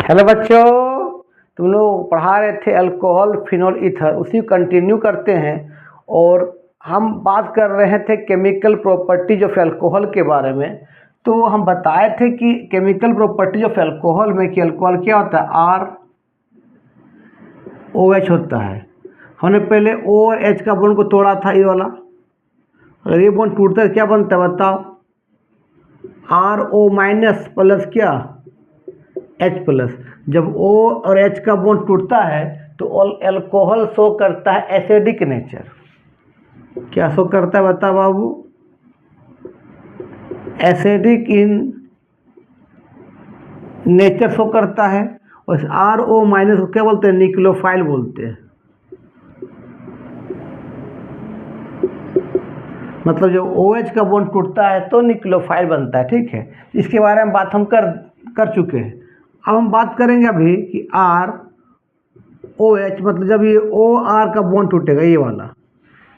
Hello बच्चों, तुम लोग पढ़ा रहे थे अल्कोहल फिनोल ईथर, उसी कंटिन्यू करते हैं। और हम बात कर रहे थे केमिकल प्रॉपर्टीज ऑफ अल्कोहल के बारे में। तो हम बताए थे कि केमिकल प्रॉपर्टीज ऑफ अल्कोहल में कि अल्कोहल क्या होता है, ROH होता है। हमने पहले O और H का बॉन्ड को तोड़ा था, ये वाला। अगर ये बॉन्ड टूटता है क्या बनता है बताओ, RO माइनस प्लस क्या H प्लस। जब O और H का बॉन्ड टूटता है तो अल्कोहल शो करता है एसिडिक नेचर। क्या शो करता है बता बाबू, एसिडिक इन नेचर शो करता है। और RO माइनस को क्या बोलते हैं, न्यूक्लियोफाइल बोलते हैं। मतलब जब OH का बॉन्ड टूटता है तो न्यूक्लियोफाइल बनता है, ठीक है। इसके बारे में बात हम कर चुके हैं। अब हम बात करेंगे अभी कि ROH मतलब जब ये OR का बॉन्ड टूटेगा, ये वाला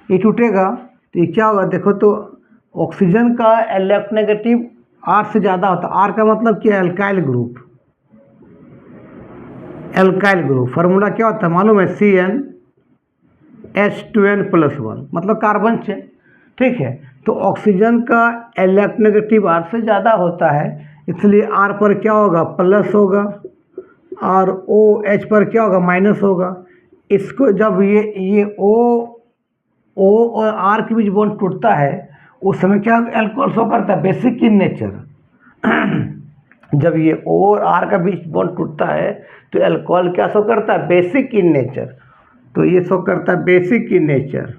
ये टूटेगा तो ये क्या होगा, देखो तो ऑक्सीजन का इलेक्ट्रोनेगेटिव R से ज़्यादा होता है। R का मतलब क्या है, alkyl group. Alkyl group formula क्या होता है मालूम है, CnH2n+1 मतलब कार्बन चेन, ठीक है। तो ऑक्सीजन का इलेक्ट्रोनेगेटिव R से ज़्यादा होता है, इसलिए R पर क्या होगा, प्लस होगा, और OH पर क्या होगा, माइनस होगा। इसको जब ये O और R के बीच बॉन्ड टूटता है उस समय क्या अल्कोहल शो करता है, बेसिक इन नेचर। जब ये O और R का बीच बॉन्ड टूटता है तो अल्कोहल क्या शो करता है, बेसिक इन नेचर। तो ये शो करता है basic in nature,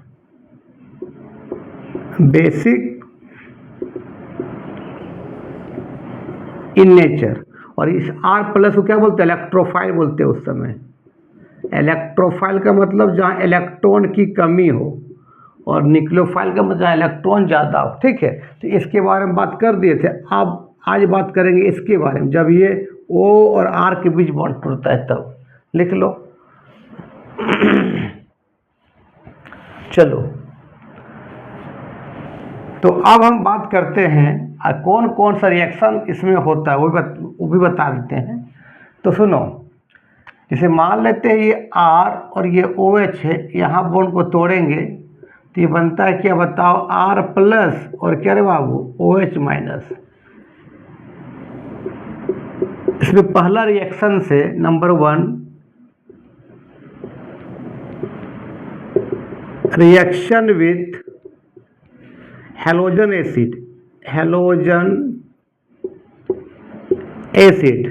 basic in nature. और इस R प्लस को क्या बोलते हैं, इलेक्ट्रोफाइल बोलते हैं उस समय। इलेक्ट्रोफाइल का मतलब जहाँ इलेक्ट्रॉन की कमी हो, और न्यूक्लियोफाइल का मतलब जहाँ इलेक्ट्रॉन ज़्यादा हो, ठीक है। तो इसके बारे में बात कर दिए थे। अब आज बात करेंगे इसके बारे में, जब ये O और R के बीच बॉन्ड टूटता है तब। लिख लो। चलो, तो अब हम बात करते हैं कौन कौन सा रिएक्शन इसमें होता है, वो भी बता देते हैं। तो सुनो, जैसे मान लेते हैं ये R और ये OH है, यहाँ बॉन्ड को तोड़ेंगे तो ये बनता है क्या बताओ, R प्लस और क्या रे बाबू, OH माइनस। इसमें पहला रिएक्शन से number 1, reaction with halogen acid. Halogen acid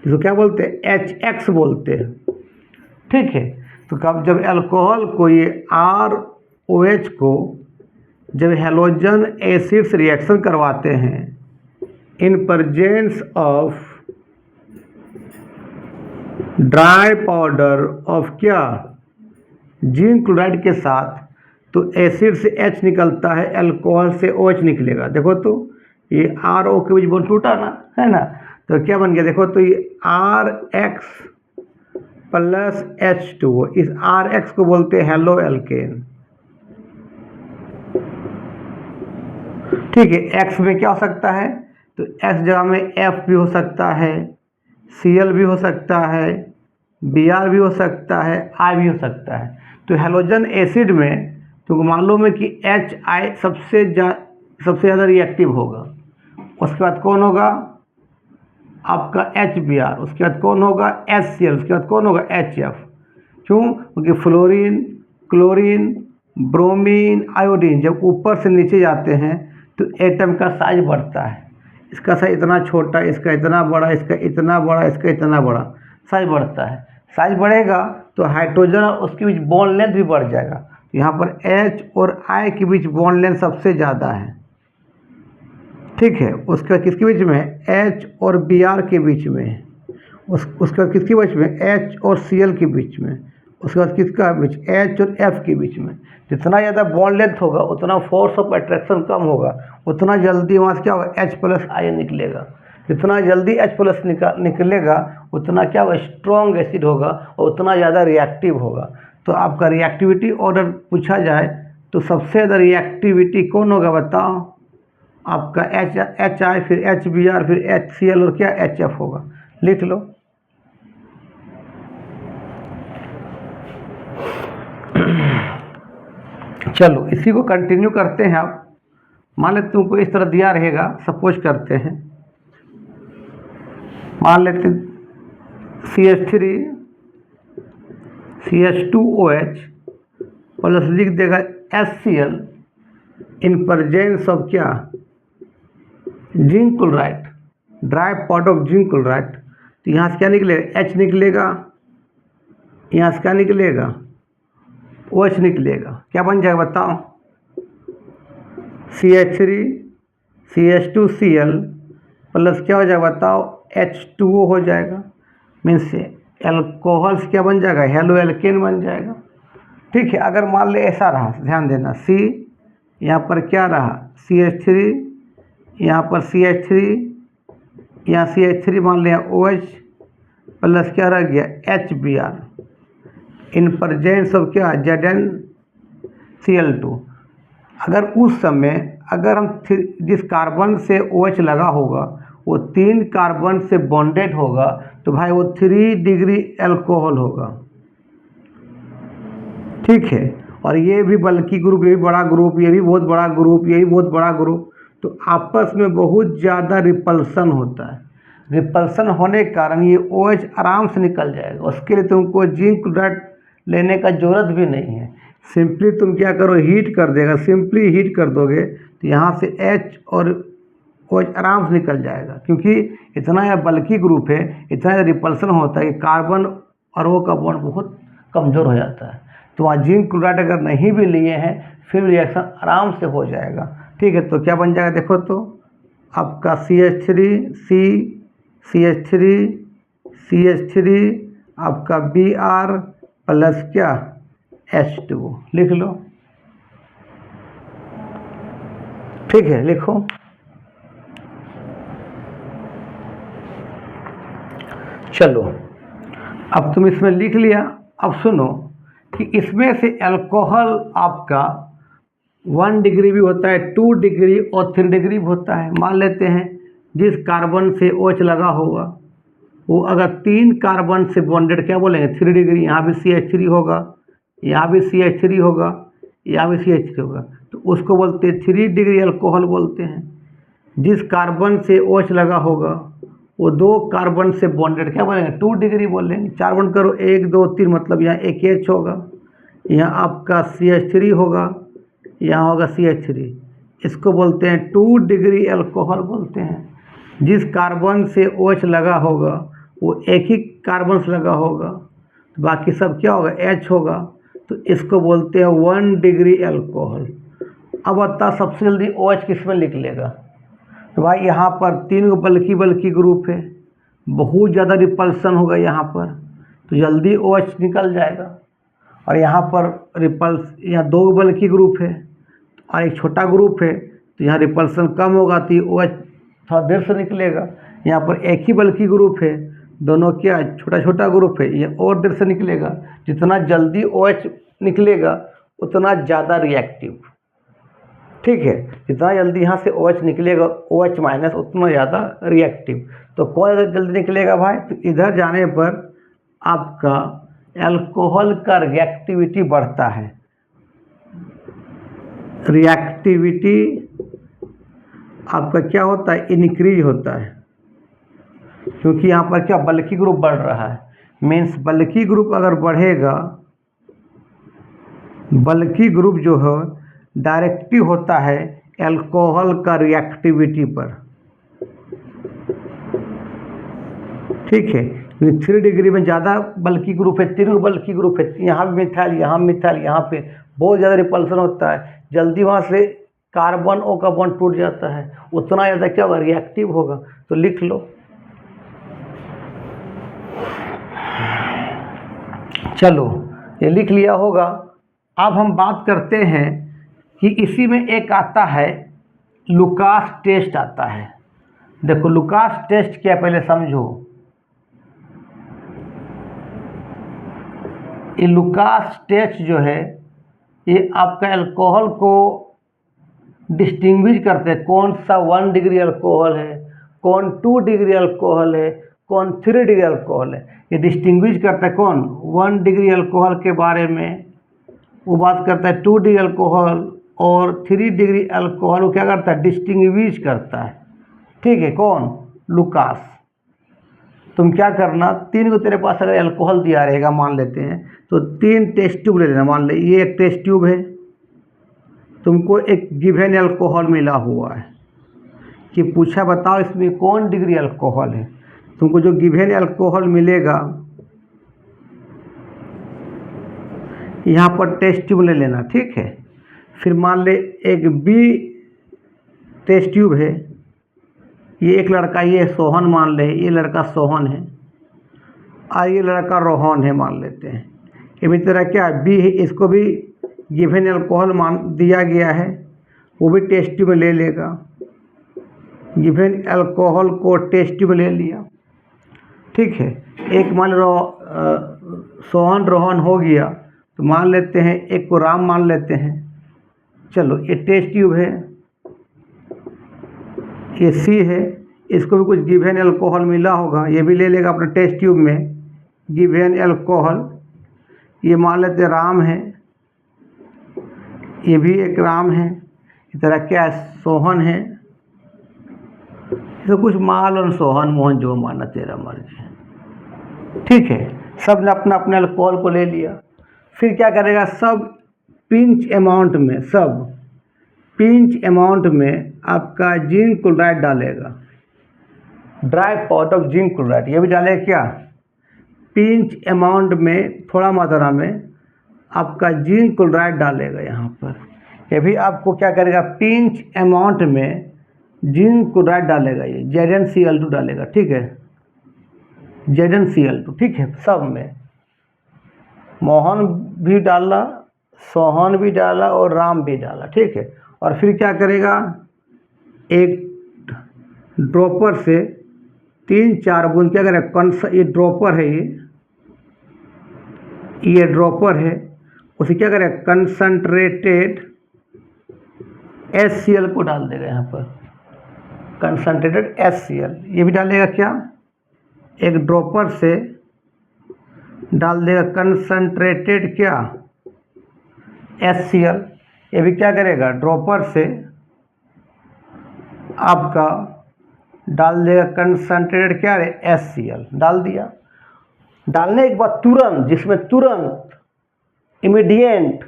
जिसको क्या बोलते हैं, HX बोलते हैं, ठीक है। तो कब जब अल्कोहल को ये ROH को जब हेलोजन एसिड से रिएक्शन करवाते हैं in presence of dry powder of क्या, जिंक क्लोराइड के साथ, तो एसिड से H निकलता है, अल्कोहल से OH निकलेगा। देखो तो ये RO के बीच बॉन्ड टूटा ना, है ना। तो क्या बन गया, देखो तो ये RX प्लस H2O। इस RX को बोलते हैं हेलो एल्केन, ठीक है। X में क्या हो सकता है, तो X जगह में F भी हो सकता है, Cl भी हो सकता है, Br भी हो सकता है, I भी हो सकता है। तो हेलोजन एसिड में तुमको मालूम है कि HI सबसे ज़्यादा रिएक्टिव होगा। उसके बाद कौन होगा आपका HBr, उसके बाद कौन होगा HCl, उसके बाद कौन होगा HF। क्यों, क्योंकि फ्लोरीन, क्लोरीन, ब्रोमीन, आयोडीन जब ऊपर से नीचे जाते हैं तो एटम का साइज बढ़ता है। इसका साइज इतना छोटा, इसका इतना बड़ा, इसका इतना बड़ा, इसका इतना बड़ा, साइज बढ़ता है। साइज बढ़ेगा तो हाइड्रोजन और उसके बीच बॉन्ड लेंथ भी बढ़ जाएगा। यहाँ पर H और I के बीच बॉन्ड लेंथ सबसे ज़्यादा है, ठीक है। उसका किसके बीच में, H और Br के बीच में। उसका किसके बीच में, H और Cl के बीच में। उसके बाद किसका बीच, H और F के बीच में। जितना ज़्यादा बॉन्ड लेंथ होगा उतना फोर्स ऑफ अट्रैक्शन कम होगा, उतना जल्दी वहाँ से क्या होगा, H प्लस आयन निकलेगा। जितना जल्दी H प्लस निकलेगा उतना क्या होगा, स्ट्रॉन्ग एसिड होगा और उतना ज़्यादा रिएक्टिव होगा। तो आपका रिएक्टिविटी ऑर्डर पूछा जाए तो सबसे ज़्यादा रिएक्टिविटी कौन होगा बताओ, आपका HI, फिर HBr, फिर HCl और क्या HF होगा। लिख लो। चलो इसी को कंटिन्यू करते हैं। आप मान लेते तुमको इस तरह दिया रहेगा, सपोज करते हैं, मान लेते CH3 CH2OH प्लस लिख देगा HCl इन प्रेजेंस ऑफ क्या, zinc chloride, dry powder of zinc chloride. तो यहाँ से क्या निकलेगा, H निकलेगा, यहाँ से क्या निकलेगा, OH निकलेगा। क्या बन जाएगा बताओ, CH3 CH2Cl प्लस क्या हो जाएगा बताओ, H2O हो जाएगा। मीन्स एल्कोहल्स क्या बन जाएगा, हेलो एल्केन बन जाएगा। ठीक है, अगर मान ले ऐसा रहा, ध्यान देना, C यहाँ पर क्या रहा, CH3, यहाँ पर CH3, यहाँ CH3 मान लिया OH प्लस क्या रह गया, HBr इन प्रेजेंस ऑफ क्या, ZnCl2। अगर उस समय अगर हम जिस कार्बन से OH लगा होगा वो 3 कार्बन से बॉन्डेड होगा तो भाई वो 3 डिग्री एल्कोहल होगा। ठीक है, और ये भी बल्कि ग्रुप, ये भी बड़ा ग्रुप, ये भी बहुत बड़ा ग्रुप, ये भी बहुत बड़ा ग्रुप, तो आपस में बहुत ज़्यादा रिपल्सन होता है। रिपल्सन होने के कारण ये OH आराम से निकल जाएगा। उसके लिए तुमको जिंक क्लोराइड लेने का ज़रूरत भी नहीं है। सिंपली तुम क्या करो, हीट कर देगा, सिंपली हीट कर दोगे तो यहाँ से H और OH आराम से निकल जाएगा। क्योंकि इतना यह बल्कि ग्रुप है, इतना रिपल्सन होता है कि कार्बन और वो का बॉन्ड बहुत कमज़ोर हो जाता है। तो वहाँ जिंक क्लोराइड अगर नहीं भी लिए हैं फिर रिएक्शन आराम से हो जाएगा। ठीक है, तो क्या बन जाएगा देखो, तो आपका CH3 आपका Br प्लस क्या, H2O लिख लो। ठीक है, लिखो। चलो अब तुम इसमें लिख लिया। अब सुनो कि इसमें से अल्कोहल आपका 1 डिग्री भी होता है, 2 डिग्री और 3 डिग्री भी होता है। मान लेते हैं जिस कार्बन से OH लगा होगा वो अगर 3 कार्बन से बॉन्डेड, क्या बोलेंगे, 3 डिग्री, यहाँ भी CH3 होगा, यहाँ भी CH3 होगा, यहाँ भी CH3 होगा, तो उसको बोलते हैं 3 डिग्री अल्कोहल बोलते हैं। जिस कार्बन से OH लगा होगा वो 2 कार्बन से बॉन्डेड, क्या बोलेंगे, 2 डिग्री बोलेंगे। 4 बॉन्ड करो, 1 2 3, मतलब यहाँ एक H होगा, यहाँ आपका CH3 होगा, यहाँ होगा CH3। इसको बोलते हैं 2 डिग्री अल्कोहल बोलते हैं। जिस कार्बन से OH लगा होगा वो एक ही कार्बन से लगा होगा, तो बाकी सब क्या होगा, H होगा, तो इसको बोलते हैं 1 डिग्री अल्कोहल। अब बता सबसे जल्दी OH किस में लिख लेगा, तो भाई यहाँ पर 3 बल्कि ग्रुप है, बहुत ज़्यादा रिपल्सन होगा यहाँ पर, तो जल्दी OH निकल जाएगा। और यहाँ पर यहाँ 2 बल्कि ग्रुप है और एक छोटा ग्रुप है, तो यहाँ रिपल्सन कम होगा तो OH थोड़ा देर से निकलेगा। यहाँ पर एक ही बल्कि ग्रुप है, दोनों क्या छोटा छोटा ग्रुप है, ये और देर से निकलेगा। जितना जल्दी OH निकलेगा उतना ज़्यादा रिएक्टिव। ठीक है, जितना जल्दी यहाँ से OH निकलेगा, OH माइनस, उतना ज़्यादा रिएक्टिव। तो कौन ज़्यादा जल्दी निकलेगा भाई, तो इधर जाने पर आपका अल्कोहल का रिएक्टिविटी बढ़ता है। रिएक्टिविटी आपका क्या होता है, इनक्रीज होता है, क्योंकि यहाँ पर क्या बल्कि ग्रुप बढ़ रहा है। मीन्स बल्कि ग्रुप अगर बढ़ेगा, बल्कि ग्रुप जो है डायरेक्टिव होता है अल्कोहल का रिएक्टिविटी पर। ठीक है, 3 डिग्री में ज़्यादा बल्कि ग्रुप है, 3 बल्कि ग्रुप है, यहाँ भी मिथाइल, यहाँ मिथाइल, यहाँ पे बहुत ज़्यादा रिपल्सन होता है, जल्दी वहाँ से कार्बन O का बॉन्ड टूट जाता है, उतना ज़्यादा क्या होगा, रिएक्टिव होगा। तो लिख लो। चलो ये लिख लिया होगा। अब हम बात करते हैं कि इसी में एक आता है लुकास टेस्ट आता है। देखो लुकास टेस्ट क्या, पहले समझो। ये लुकास टेस्ट जो है ये आपका अल्कोहल को डिस्टिंग्विश करते हैं, कौन सा 1 डिग्री अल्कोहल है, कौन 2 डिग्री अल्कोहल है, कौन 3 डिग्री अल्कोहल है। ये डिस्टिंग्विश करता है कौन, 1 डिग्री अल्कोहल के बारे में वो बात करता है 2 डिग्री अल्कोहल और 3 डिग्री अल्कोहल, वो क्या करता है, डिस्टिंग्विश करता है। ठीक है, कौन, लुकास। तुम क्या करना, 3 को तेरे पास अगर अल्कोहल दिया रहेगा मान लेते हैं, तो 3 टेस्ट ट्यूब ले लेना। मान ले ये एक टेस्ट ट्यूब है, तुमको एक गिवन अल्कोहल मिला हुआ है कि पूछा बताओ इसमें कौन डिग्री अल्कोहल है। तुमको जो गिवन अल्कोहल मिलेगा यहाँ पर टेस्ट ट्यूब ले लेना। ठीक है, फिर मान ले एक बी टेस्ट ट्यूब है, ये एक लड़का, ये सोहन मान ले, ये लड़का सोहन है और ये लड़का रोहन है मान लेते हैं। ये भी तेरा क्या बी है, इसको भी गिवन अल्कोहल मान दिया गया है, वो भी टेस्ट ट्यूब में ले लेगा। गिवन अल्कोहल को टेस्ट ट्यूब में ले लिया। ठीक है, एक मान लो सोहन रोहन हो गया, तो मान लेते हैं एक को राम मान लेते हैं। चलो ये टेस्ट ट्यूब है, ये सी है, इसको भी कुछ गिवन अल्कोहल मिला होगा, ये भी ले लेगा अपने टेस्ट ट्यूब में गिवन अल्कोहल। ये मान लेते राम है, ये भी एक राम है, इस तरह क्या है, सोहन है, तो कुछ माल और सोहन मोहन जो माना तेरा मर्जी। ठीक है, सब ने अपना अपने अल्कोहल को ले लिया। फिर क्या करेगा, सब पिंच अमाउंट में, सब पिंच अमाउंट में आपका जिंक क्लोराइड डालेगा, dry powder of zinc chloride, ये भी डालेगा क्या, पिंच अमाउंट में, थोड़ा मात्रा में आपका जिंक क्लोराइड डालेगा यहाँ पर। ये भी आपको क्या करेगा, पिंच अमाउंट में जिंक क्लोराइड डालेगा, ये ZnCl2 डालेगा। ठीक है, ZnCl2। ठीक है, सब में मोहन भी डाला, सोहन भी डाला और राम भी डाला। ठीक है, और फिर क्या करेगा, एक ड्रॉपर से 3-4 बूंद क्या करेगा, ये ड्रॉपर है, ये ड्रॉपर है, उसे क्या करेगा, कंसंट्रेटेड HCl को डाल देगा यहाँ पर, कंसंट्रेटेड HCl। ये भी डालेगा क्या, एक ड्रॉपर से डाल देगा कंसंट्रेटेड क्या, HCl। ये भी क्या करेगा, ड्रॉपर से आपका डाल देगा कंसंट्रेटेड क्या है, HCl डाल दिया। डालने के बाद तुरंत, जिसमें तुरंत इमीडिएट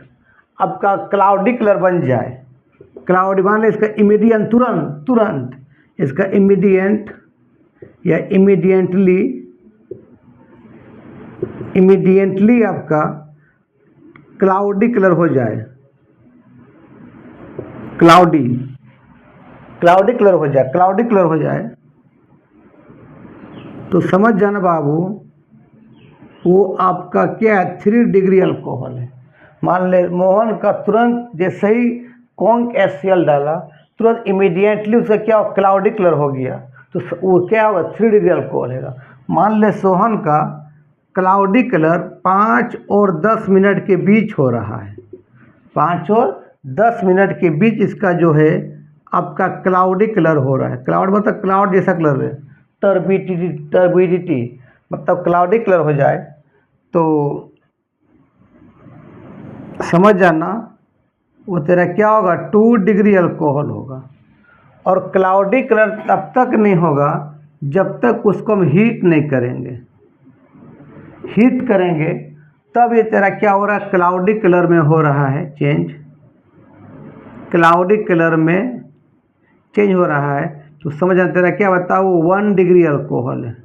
आपका क्लाउडी कलर बन जाए, क्लाउडी मान ले इसका इमीडिएट, तुरंत तुरंत इसका इमीडिएट या इमीडिएटली आपका क्लाउडी कलर हो जाए, क्लाउडी कलर हो जाए, क्लाउडी कलर हो जाए, तो समझ जाना बाबू वो आपका क्या है, 3 डिग्री अल्कोहल है। मान ले मोहन का तुरंत जैसे ही कॉन्क HCl डाला, तुरंत इमीडिएटली उसका क्या हो, क्लाउडी कलर हो गया, तो वो क्या होगा, 3 डिग्री अल्कोहल है। मान ले सोहन का क्लाउडी कलर 5 और 10 मिनट के बीच हो रहा है, 5 और 10 मिनट के बीच इसका जो है आपका क्लाउडी कलर हो रहा है। क्लाउड मतलब क्लाउड जैसा कलर है, टर्बिडिटी मतलब क्लाउडी कलर हो जाए, तो समझ जाना वो तेरा क्या होगा, 2 डिग्री अल्कोहल होगा। और क्लाउडी कलर तब तक नहीं होगा जब तक उसको हम हीट नहीं करेंगे। हीट करेंगे तब ये तेरा क्या हो रहा है, क्लाउडी कलर में हो रहा है चेंज, क्लाउडी कलर में चेंज हो रहा है। तो समझ जाना तेरा क्या बताओ, 1 डिग्री अल्कोहल है।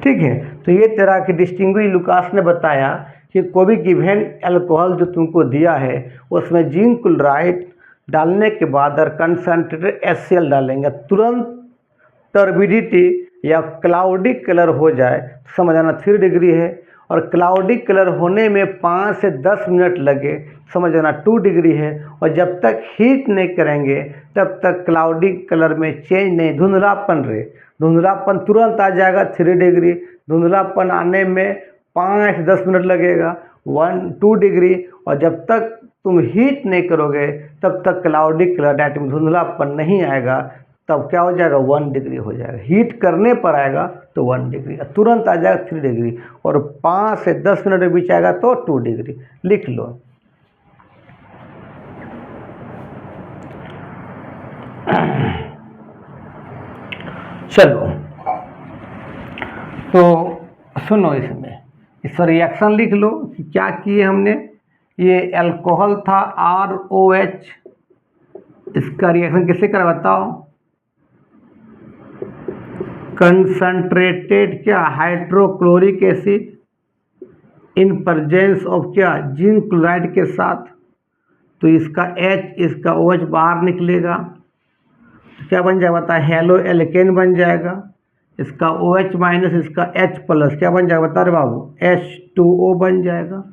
ठीक है, तो ये तेरा कि डिस्टिंग्विश लुकास ने बताया कि कोई भी गिवन अल्कोहल जो तुमको दिया है उसमें जिंक क्लोराइड डालने के बाद और कंसंट्रेटेड HCl डालेंगे, तुरंत टर्बिडिटी या क्लाउडी कलर हो जाए, समझ आना 3 डिग्री है। और क्लाउडी कलर होने में 5 से 10 मिनट लगे, समझ आना 2 डिग्री है। और जब तक हीट नहीं करेंगे तब तक क्लाउडी कलर में चेंज नहीं, धुंधलापन रहे, धुंधलापन तुरंत आ जाएगा 3 डिग्री, धुंधलापन आने में 5 से 10 मिनट लगेगा 2 डिग्री। और जब तक तुम हीट नहीं करोगे तब तक क्लाउडी कलर, धुंधलापन नहीं आएगा, तब क्या हो जाएगा 1 डिग्री हो जाएगा। हीट करने पर आएगा तो 1 डिग्री, तुरंत आ जाएगा 3 डिग्री, और 5 से 10 मिनट के बीच आएगा तो 2 डिग्री। लिख लो। चलो तो सुनो, इस रिएक्शन लिख लो कि क्या किए हमने। ये अल्कोहल था ROH, इसका रिएक्शन किससे करा बताओ? कंसंट्रेटेड क्या hydrochloric acid in presence of क्या जिंक क्लोराइड के साथ। तो इसका H, इसका OH बाहर निकलेगा, तो क्या बन जाएगा बता? हेलो एल्केन बन जाएगा। इसका OH माइनस, इसका H प्लस क्या बन जाएगा बता रहे बाबू? H2O बन जाएगा।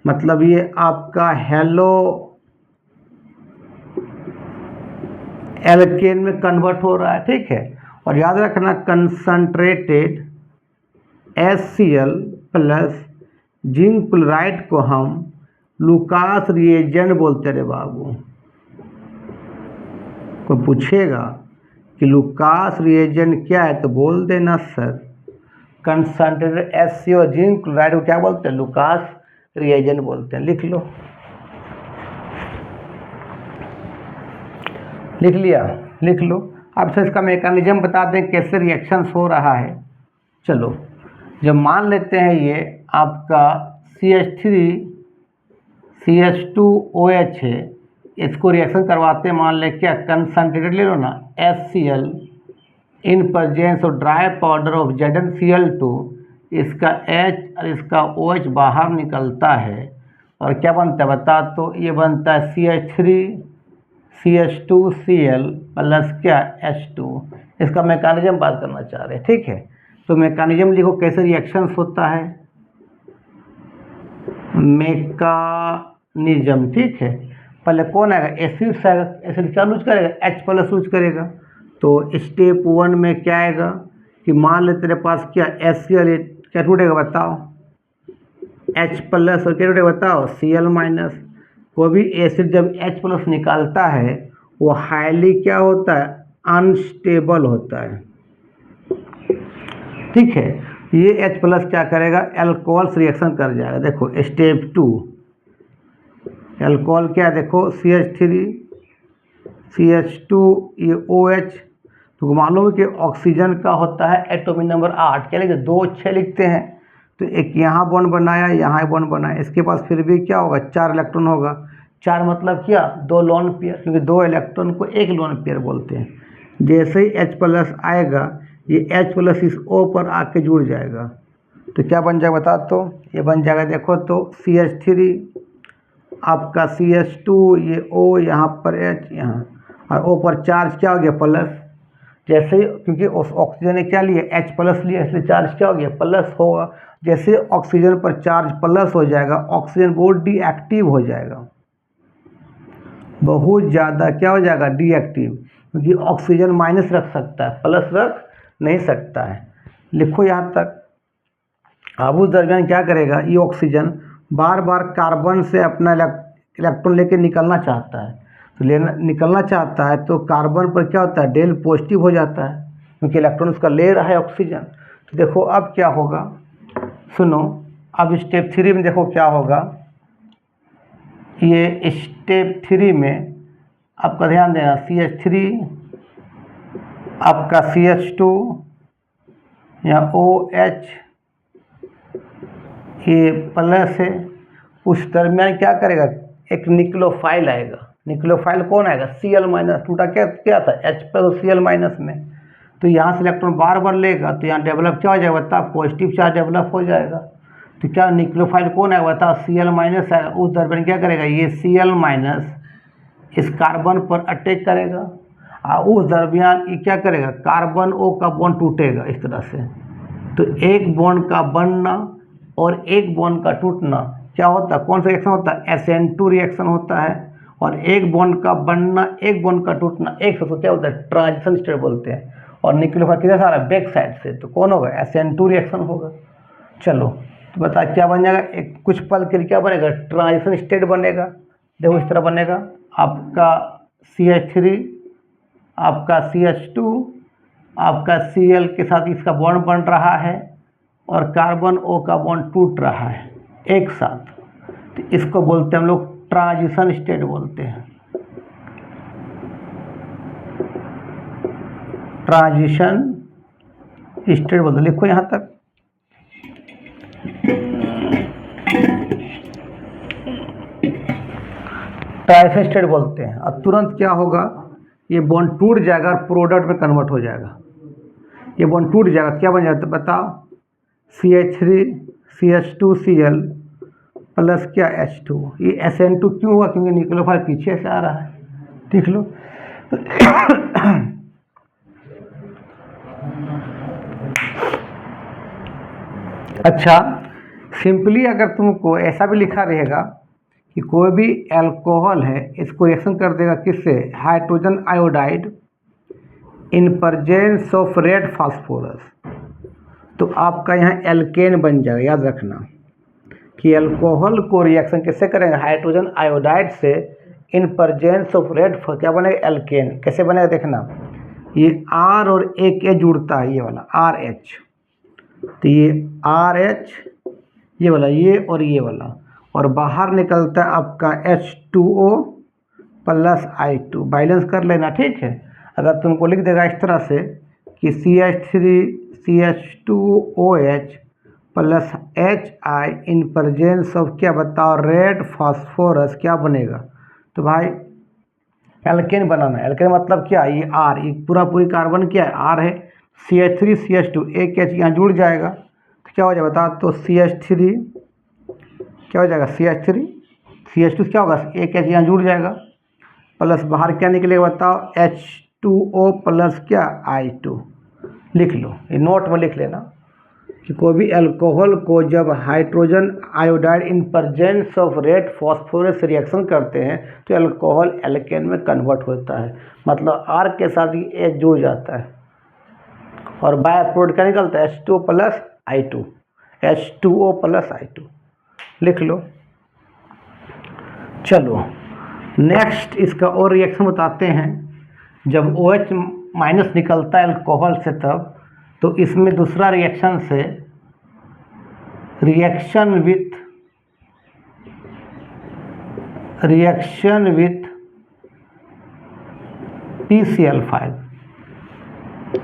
मतलब ये आपका हेलो एल्केन में कन्वर्ट हो रहा है, ठीक है। और याद रखना concentrated HCl plus zinc chloride को हम लुकास रिएजेंट बोलते रे बाबू। कोई पूछेगा कि लुकास रिएजेंट क्या है तो बोल देना सर कंसंट्रेटेड HCl और जिंक क्लोराइड को क्या बोलते हैं? लुकास रिएजेंट बोलते हैं। लिख लो। लिख लिया? लिख लो। अब से इसका मैकेनिज्म बता दें कैसे रिएक्शंस हो रहा है। चलो, जब मान लेते हैं ये आपका CH3CH2OH है, इसको रिएक्शन करवाते हैं, मान ले क्या कंसंट्रेटेड ले लो ना HCl in presence of dry powder of ZnCl2, इसका H और इसका OH बाहर निकलता है और क्या बनता है बता? तो ये बनता है CH3CH2Cl प्लस क्या H2। इसका मैकेनिज्म बात करना चाह रहे हैं, ठीक है। तो मैकेनिज्म लिखो कैसे रिएक्शंस होता है। मैकेनिज्म, ठीक है। पहले कौन आएगा? एसिड से आएगा। एसिड क्या यूज करेगा? H प्लस यूज करेगा। तो स्टेप 1 में क्या आएगा कि मान ले तेरे पास क्या HCl, क्या टूटेगा बताओ? H प्लस, और क्या टूटेगा बताओ? Cl minus. कोई भी एसिड जब H प्लस निकालता है वो हाईली क्या होता है? अनस्टेबल होता है, ठीक है। ये H प्लस क्या करेगा? अल्कोहल से रिएक्शन कर जाएगा। देखो स्टेप 2, अल्कोहल क्या है? देखो CH3 CH2 ये OH। तो मालूम है कि ऑक्सीजन का होता है एटॉमिक नंबर 8, क्या लिखते? 2 6 लिखते हैं। तो एक यहाँ बॉन्ड बनाया, यहाँ बॉन्ड बनाया, इसके पास फिर भी क्या होगा? 4 इलेक्ट्रॉन होगा। 4 मतलब क्या? 2 लोन पेयर, क्योंकि 2 इलेक्ट्रॉन को 1 लोन पेयर बोलते हैं। जैसे ही H प्लस आएगा ये H प्लस इस O पर आके जुड़ जाएगा, तो क्या बन जाएगा बता? तो ये बन जाएगा, देखो तो CH3 आपका CH2 ये O यहाँ पर H यहाँ, और O पर चार्ज क्या हो गया? प्लस। जैसे क्योंकि उस ऑक्सीजन ने क्या लिया? H प्लस लिया, इसलिए चार्ज क्या हो गया? प्लस होगा। जैसे ऑक्सीजन पर चार्ज प्लस हो जाएगा, ऑक्सीजन बहुत डीएक्टिव हो जाएगा, बहुत ज़्यादा क्या हो जाएगा? डीएक्टिव, क्योंकि ऑक्सीजन माइनस रख सकता है, प्लस रख नहीं सकता है। लिखो यहाँ तक। अब उस दरमियान क्या करेगा? ये ऑक्सीजन बार बार कार्बन से अपना इलेक्ट्रॉन लेके निकलना चाहता है, तो निकलना चाहता है तो कार्बन पर क्या होता है? डेल पॉजिटिव हो जाता है, क्योंकि इलेक्ट्रॉन उसका ले रहा है ऑक्सीजन। तो देखो अब क्या होगा, सुनो। अब स्टेप 3 में देखो क्या होगा। ये स्टेप 3 में आपका ध्यान देना, CH3 आपका CH2 या OH ये प्लस है। उस दरमियान क्या करेगा? एक निक्लोफाइल आएगा। निक्लोफाइल कौन आएगा? Cl minus. टूटा क्या था? H प्लस Cl माइनस में। तो यहाँ से इलेक्ट्रॉन बार बार लेगा तो यहाँ डेवलप क्या हो जाएगा बता? पॉजिटिव चार्ज डेवलप हो जाएगा। तो क्या निक्लोफाइल कौन आएगा बता? Cl माइनस आएगा। उस दरमियान क्या करेगा? ये Cl माइनस इस कार्बन पर अटैक करेगा, और उस दरमियान ये क्या करेगा? कार्बन O का बॉन्ड टूटेगा इस तरह से। तो एक बॉन्ड का बनना और एक बॉन्ड का टूटना क्या होता है? कौन सा रिएक्शन होता है? SN2 रिएक्शन होता है। और एक बॉन्ड का बनना, एक बॉन्ड का टूटना, एक से क्या होता है? ट्रांजिशन स्टेट बोलते हैं। और निक्लोफाइल किधर से आ रहा है? बैक साइड से, तो कौन होगा? SN2 रिएक्शन होगा। चलो तो बता क्या बन जाएगा? एक कुछ पल के लिए क्या बनेगा? ट्रांजिशन स्टेट बनेगा। देखो इस तरह बनेगा आपका CH3 आपका CH2 आपका Cl के साथ इसका बॉन्ड बन रहा है और कार्बन O का बॉन्ड टूट रहा है एक साथ, तो इसको बोलते हैं हम लोग ट्रांजिशन स्टेट बोलते हैं। ट्रांजिशन स्टेट बोलते, लिखो यहाँ तक। ट्रांजिशन स्टेट बोलते हैं। और तुरंत क्या होगा, ये बॉन्ड टूट जाएगा और प्रोडक्ट में कन्वर्ट हो जाएगा। ये बॉन्ड टूट जाएगा, क्या बन जाता है बताओ, CH3 CH2Cl प्लस क्या H2। ये SN2 क्यों हुआ, क्योंकि न्यूक्लियोफाइल पीछे से आ रहा है, देख लो। अच्छा, सिंपली अगर तुमको ऐसा भी लिखा रहेगा कि कोई भी अल्कोहल है, इसको रिएक्शन कर देगा किससे, hydrogen iodide in presence of red phosphorus, तो आपका यहाँ एल्केन बन जाएगा। याद रखना कि अल्कोहल को रिएक्शन किससे करेंगे, हाइड्रोजन आयोडाइड से इन प्रेजेंस ऑफ रेड, क्या बनेगा, एल्केन। कैसे बनेगा देखना, ये R और एक H जुड़ता है, ये वाला RH, तो ये RH, ये वाला, ये और ये वाला, और बाहर निकलता है आपका H2O प्लस I2। बैलेंस कर लेना, ठीक है। अगर तुमको लिख देगा इस तरह से कि CH3 CH2OH plus HI in presence of, क्या बताओ, रेड फास्फोरस, क्या बनेगा, तो भाई एल्केन बनाना है। एल्केन मतलब क्या, ये R, ये पूरी कार्बन क्या है, R है, CH3 CH2, एक H यहाँ जुड़ जाएगा, तो क्या हो जाएगा बताओ, तो CH3 क्या हो जाएगा, CH3 CH2 क्या होगा, एक H यहाँ जुड़ जाएगा, प्लस बाहर क्या निकलेगा बताओ, H2O प्लस क्या I2। लिख लो, ये नोट में लिख लेना कि कोई भी अल्कोहल को जब hydrogen iodide in presence of red phosphorus reaction करते हैं तो अल्कोहल एल्केन में कन्वर्ट होता है, मतलब R के साथ ही H जुड़ जाता है और बाय प्रोडक्ट क्या निकलता है, H2O plus I2, H2O plus I2। लिख लो। चलो नेक्स्ट इसका और रिएक्शन बताते हैं। जब OH माइनस निकलता है अल्कोहल से तब, तो इसमें दूसरा रिएक्शन से reaction with PCl5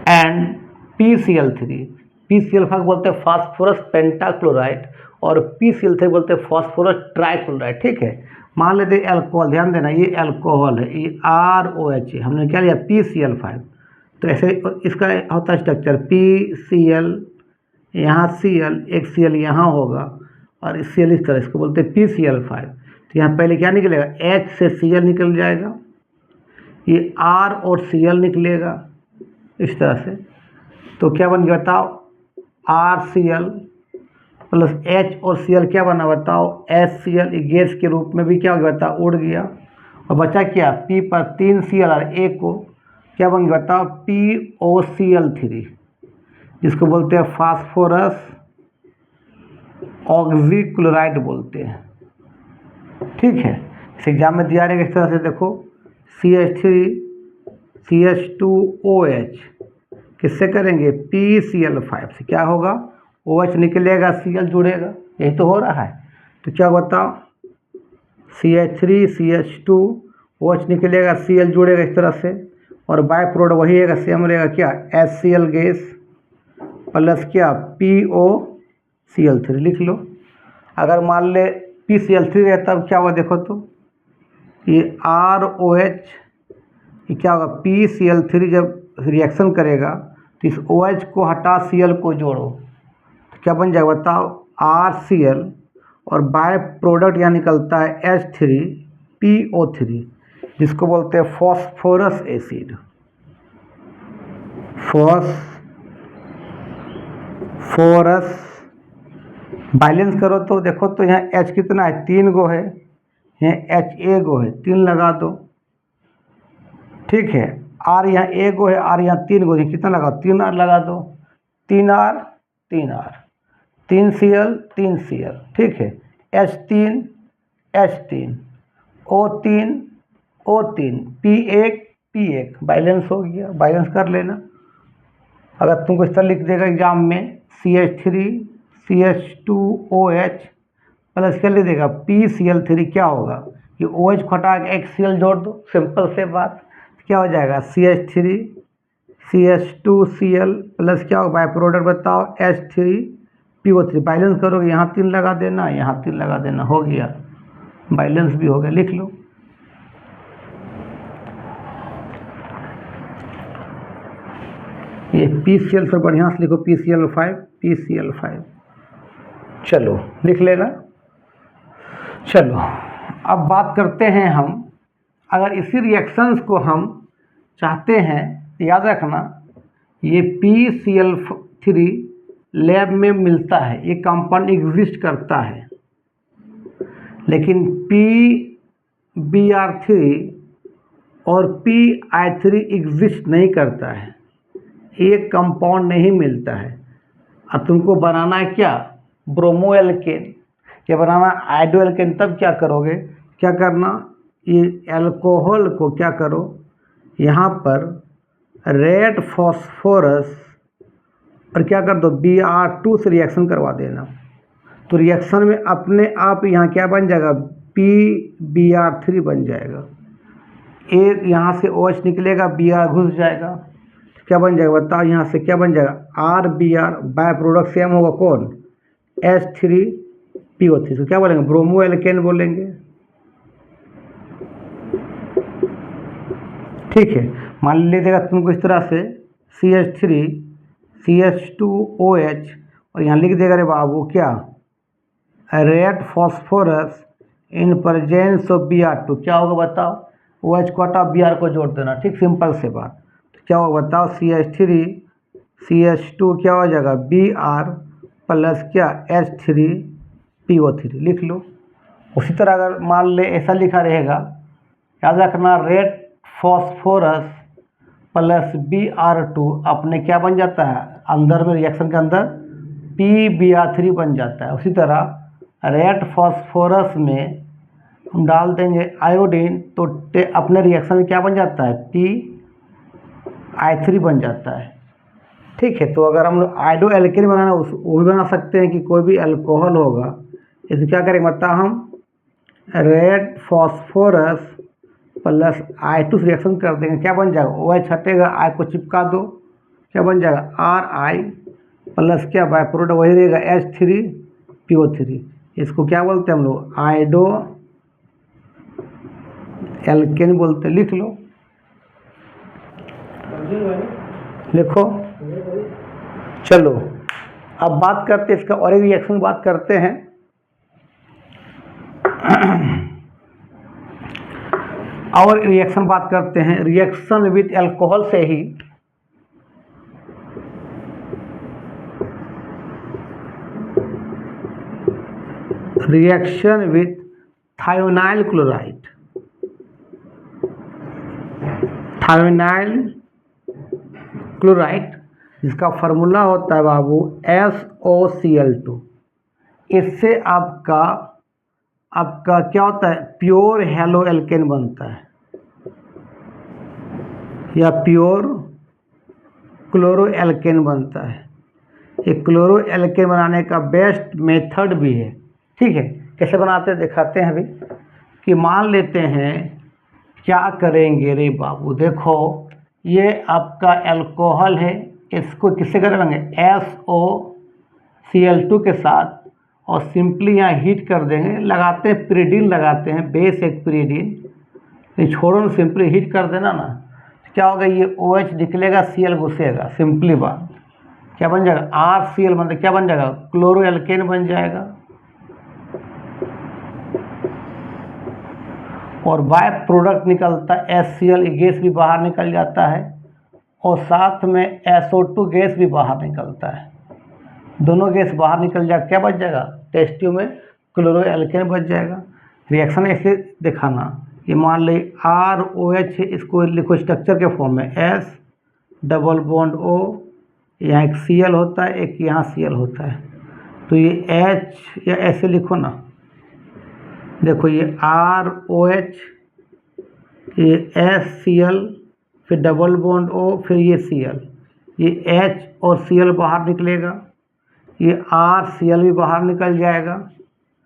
and PCl3। PCl5 बोलते हैं फास्फोरस पेंटाक्लोराइड और PCl3 बोलते हैं फास्फोरस ट्राइक्लोराइड, ठीक है। मान लेते अल्कोहल, ध्यान देना, ये अल्कोहल है, ये ROH है, हमने क्या लिया PCl5, तो ऐसे इसका होता है स्ट्रक्चर PCl, यहाँ Cl, एक Cl यहाँ होगा और Cl इस तरह, इसको बोलते हैं PCl5। तो यहाँ पहले क्या निकलेगा, H से Cl निकल जाएगा, ये R और Cl निकलेगा इस तरह से, तो क्या बन गया बताओ, RCl प्लस H और Cl क्या बना बताओ, HCl। गैस के रूप में भी क्या हो गया बताओ, उड़ गया, और बचा क्या, P पर 3 Cl और A को क्या बन गया बताओ, POCl3, जिसको बोलते हैं फास्फोरस ऑक्सीक्लोराइड बोलते हैं, ठीक है। इस एग्जाम में दिया रहेगा इस तरह से, देखो CH3 CH2OH किससे करेंगे, PCl5 से, क्या होगा, OH निकलेगा, Cl जुड़ेगा, यही तो हो रहा है। तो क्या बताओ, CH3 CH2OH निकलेगा, Cl जुड़ेगा इस तरह से, और बाय प्रोडक्ट वही रहेगा, सेम रहेगा, क्या HCl गैस प्लस क्या POCl3। लिख लो। अगर मान ले PCl3 रहता तब क्या हुआ, देखो तो ये ROH, ये क्या होगा, PCl3 जब रिएक्शन करेगा तो इस OH को हटा Cl को जोड़ो, तो क्या बन जाएगा बताओ, RCl, और बाय प्रोडक्ट यहाँ निकलता है H3PO3, जिसको बोलते हैं फॉस्फोरस एसिड। फॉस्फोरस बैलेंस करो तो देखो तो यहाँ H कितना है, 3 गो है, यहाँ H एक गो है, 3 लगा दो, ठीक है। R यहाँ एक गो है, R यहाँ 3 गो है, कितना लगाओ, 3R लगा दो, 3R 3R, 3Cl 3Cl, ठीक है। H3 H3 O3 O3, P1 P1 balance हो गया, बैलेंस कर लेना। अगर तुमको इस तरह लिख देगा एग्जाम में CH3 CH2OH प्लस क्या लिख देगा PCl3, क्या होगा कि OH को हटा के एक Cl जोड़ दो, सिंपल से बात। क्या हो जाएगा CH3 CH2Cl प्लस क्या होगा बाय प्रोडक्ट बताओ H3PO3, बैलेंस करोगे यहाँ 3 लगा देना, यहाँ 3 लगा देना, हो गया, बैलेंस भी हो गया। लिख लो। ये PCl से बढ़िया से लिखो PCl5। चलो लिख लेना। चलो अब बात करते हैं हम, अगर इसी रिएक्शंस को हम चाहते हैं, याद रखना ये PCl3 लैब में मिलता है, ये कंपाउंड एग्जिस्ट करता है, लेकिन PBr3 और PI3 एग्जिस्ट नहीं करता है, एक कंपाउंड नहीं मिलता है। अब तुमको बनाना है क्या ब्रोमो एल्केन, या बनाना आयोडो एल्केन, तब क्या करोगे, क्या करना, ये अल्कोहल को क्या करो, यहाँ पर रेड फॉस्फोरस और क्या कर दो Br2 से रिएक्शन करवा देना, तो रिएक्शन में अपने आप यहाँ क्या बन जाएगा PBr3 बन जाएगा। एक यहाँ से OH निकलेगा, Br घुस जाएगा, क्या बन जाएगा बताओ, यहाँ से क्या बन जाएगा RBr, बाय प्रोडक्ट सेम होगा कौन H3PO3, तो क्या बोलेंगे ब्रोमो एल्केन बोलेंगे। ठीक है, मान लीजिएगा तुमको इस तरह से CH3 CH2OH और यहाँ लिख देगा रे बाबू क्या red phosphorus in presence of Br2, क्या होगा बताओ, OH को हटा Br को जोड़ देना। ठीक, सिंपल से बात। तो क्या होगा बताओ CH3 CH2 क्या हो जाएगा Br प्लस क्या H3PO3, लिख लो। उसी तरह अगर मान ले ऐसा लिखा रहेगा, याद रखना रेड फॉस्फोरस प्लस Br2 अपने क्या बन जाता है, अंदर में रिएक्शन के अंदर PBr3 बन जाता है। उसी तरह रेड फॉस्फोरस में हम डाल देंगे आयोडीन, तो अपने रिएक्शन में क्या बन जाता है PI3 बन जाता है। ठीक है, तो अगर हम लोग आयोडो एल्केन बनाना वो भी बना सकते हैं कि कोई भी अल्कोहल होगा, इसे क्या करेंगे मतलब हम रेड फॉस्फोरस प्लस I2 से रिएक्शन कर देंगे, क्या बन जाएगा OH हटेगा, I को चिपका दो, क्या बन जाएगा RI प्लस क्या बाय प्रोडक्ट वही रहेगा H3PO3, इसको क्या बोलते हैं हम लोग आयोडो एल्केन बोलते हैं। लिख लो, लिखो। चलो अब बात करते हैं इसका और एक रिएक्शन बात करते हैं। और रिएक्शन बात करते हैं, रिएक्शन विथ अल्कोहल से ही reaction with thionyl chloride, thionyl chloride जिसका फार्मूला होता है बाबू SOCl2, इससे आपका क्या होता है प्योर हेलो एल्केन बनता है या प्योर क्लोरो एल्केन बनता है। ये क्लोरो एल्केन बनाने का बेस्ट मेथड भी है। ठीक है, कैसे बनाते हैं दिखाते हैं अभी, कि मान लेते हैं क्या करेंगे रे बाबू, देखो ये आपका अल्कोहल है, इसको किससे करेंगे SOCl2 के साथ, और सिंपली यहाँ हीट कर देंगे, लगाते हैं पिरीडीन, लगाते हैं बेस एक पिरीडीन, नहीं छोड़ो ना, सिंपली हीट कर देना ना, क्या होगा ये OH निकलेगा, Cl घुसेगा, सिंपली बात, क्या बन जाएगा RCl, मतलब क्या बन जाएगा क्लोरो एल्केन बन जाएगा, और बाय प्रोडक्ट निकलता है HCl, गैस भी बाहर निकल जाता है, और साथ में SO2 गैस भी बाहर निकलता है, दोनों गैस बाहर निकल जाएगा, क्या बच जाएगा टेस्ट ट्यूब में क्लोरो एल्केन बच जाएगा। रिएक्शन ऐसे दिखाना, ये मान ले ROH, इसको लिखो स्ट्रक्चर के फॉर्म में S डबल बॉन्ड O, यहाँ एक Cl होता है, एक यहाँ Cl होता है, तो ये H या ऐसे लिखो ना, देखो ये ROH, ये HCl फिर डबल बॉन्ड O, फिर ये Cl, ये H और Cl बाहर निकलेगा, ये RCl भी बाहर निकल जाएगा।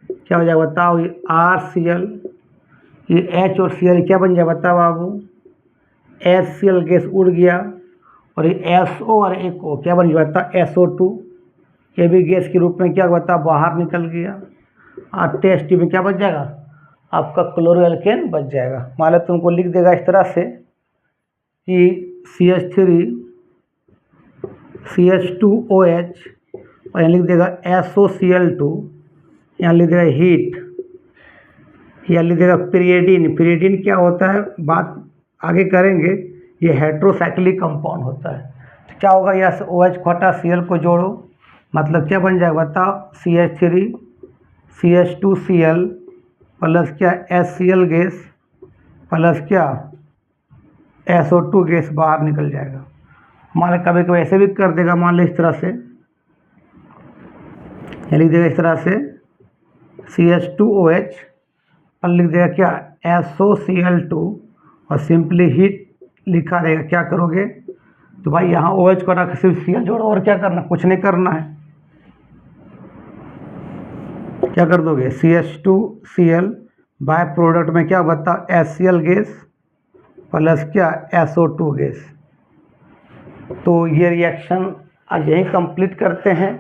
क्या हो जाएगा बताओ, ये RCl, ये H और Cl क्या बन जाएगा बताओ बाबू, HCl गैस उड़ गया, और ये SO और एक O क्या बन जाएगा बताओ, SO2, ये भी गैस के रूप में क्या बताओ बाहर निकल गया। और टेस्ट में क्या बच जाएगा, आपका क्लोरोएल्केन बच जाएगा। मान लो तुमको लिख देगा इस तरह से कि CH3 CH2OH, और यहाँ लिख देगा SOCl2, यहाँ लिख देगा हीट, यहाँ लिख देगा पीरियडिन। पीरियडिन क्या होता है बात आगे करेंगे, ये हेट्रोसाइक्लिक कंपाउंड होता है। तो क्या होगा, यहाँ से OH घटा Cl को जोड़ो, मतलब क्या बन जाएगा बताओ, CH3 CH2Cl प्लस क्या HCl गैस प्लस क्या SO2 गैस बाहर निकल जाएगा। मान लो कभी कभी ऐसे भी कर देगा, मान लो इस तरह से लिख देगा इस तरह से CH2OH और लिख देगा क्या SOCl2, और सिंपली हीट लिखा रहेगा। क्या करोगे तो भाई यहाँ OH को रख सिर्फ Cl जोड़ो, और क्या करना, कुछ नहीं करना है। क्या कर दोगे, CH2Cl बाय प्रोडक्ट में क्या बता HCl गैस प्लस क्या SO2 गैस। तो ये रिएक्शन आज यहीं कंप्लीट करते हैं।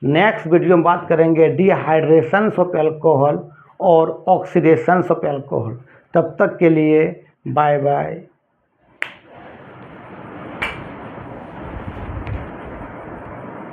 नेक्स्ट वीडियो में बात करेंगे डिहाइड्रेशन ऑफ एल्कोहल और ऑक्सीडेशन ऑफ एल्कोहल। तब तक के लिए बाय बाय।